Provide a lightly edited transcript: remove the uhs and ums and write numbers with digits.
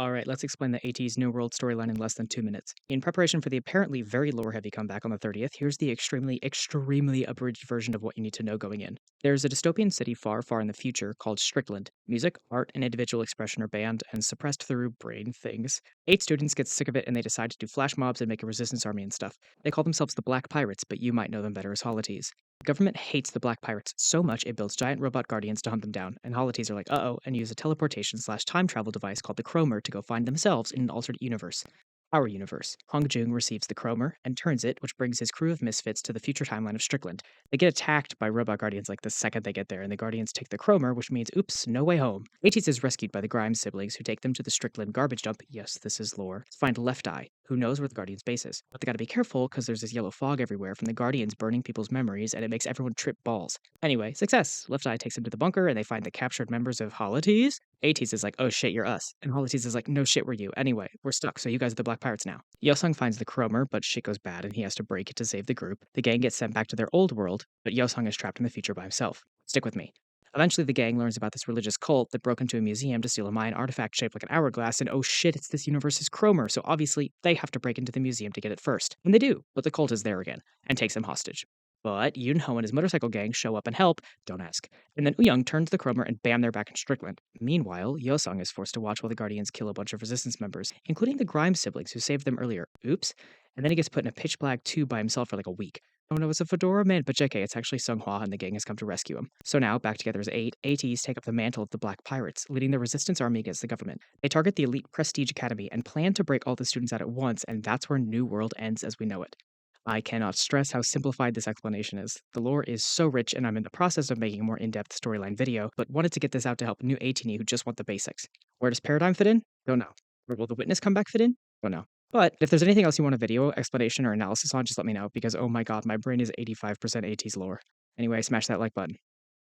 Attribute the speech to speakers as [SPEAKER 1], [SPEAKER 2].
[SPEAKER 1] Alright, let's explain the Ateez New World Storyline in less than 2 minutes. In preparation for the apparently very lore-heavy comeback on the 30th, here's the extremely abridged version of what you need to know going in. There's a dystopian city far in the future called Strickland. Music, art, and individual expression are banned and suppressed through brain things. 8 students get sick of it and they decide to do flash mobs and make a resistance army and stuff. They call themselves the Black Pirates, but you might know them better as Holotees. The government hates the Black Pirates so much it builds giant robot guardians to hunt them down, and Holotees are like, uh-oh, and use a teleportation/time travel device called the Chromer to go find themselves in an alternate universe. Our universe. Hong Jung receives the Chromer and turns it, which brings his crew of misfits to the future timeline of Strickland. They get attacked by robot guardians like the second they get there, and the guardians take the Chromer, which means, oops, no way home. Ateez is rescued by the Grimes siblings, who take them to the Strickland garbage dump, yes, this is lore, to find Left Eye, who knows where the Guardian's base is. But they gotta be careful, because there's this yellow fog everywhere from the Guardians burning people's memories, and it makes everyone trip balls. Anyway, success! Left Eye takes them to the bunker, and they find the captured members of Holotees. Ateez is like, oh shit, you're us. And Holotees is like, no shit, we're you. Anyway, we're stuck, so you guys are the Black Pirates now. Yosung finds the Chromer, but shit goes bad and he has to break it to save the group. The gang gets sent back to their old world, but Yosung is trapped in the future by himself. Stick with me. Eventually, the gang learns about this religious cult that broke into a museum to steal a Mayan artifact shaped like an hourglass, and oh shit, it's this universe's Chromer, so obviously they have to break into the museum to get it first. And they do, but the cult is there again, and takes them hostage. But Yunho and his motorcycle gang show up and help, don't ask. And then Uyung turns the Chromer and bam, they're back in Strickland. Meanwhile, Yosung is forced to watch while the Guardians kill a bunch of resistance members, including the Grimes siblings who saved them earlier. Oops. And then he gets put in a pitch black tube by himself for like a week. Oh no, it's a fedora man, but JK, it's actually Sunghwa and the gang has come to rescue him. So now, back together as 8, Ateez take up the mantle of the Black Pirates, leading the resistance army against the government. They target the elite Prestige Academy and plan to break all the students out at once, and that's where New World ends as we know it. I cannot stress how simplified this explanation is. The lore is so rich, and I'm in the process of making a more in-depth storyline video, but wanted to get this out to help new 18 who just want the basics. Where does Paradigm fit in? Don't know. Where will the Witness come back fit in? Don't know. But if there's anything else you want a video, explanation, or analysis on, just let me know, because oh my god, my brain is 85% AT's lore. Anyway, smash that like button.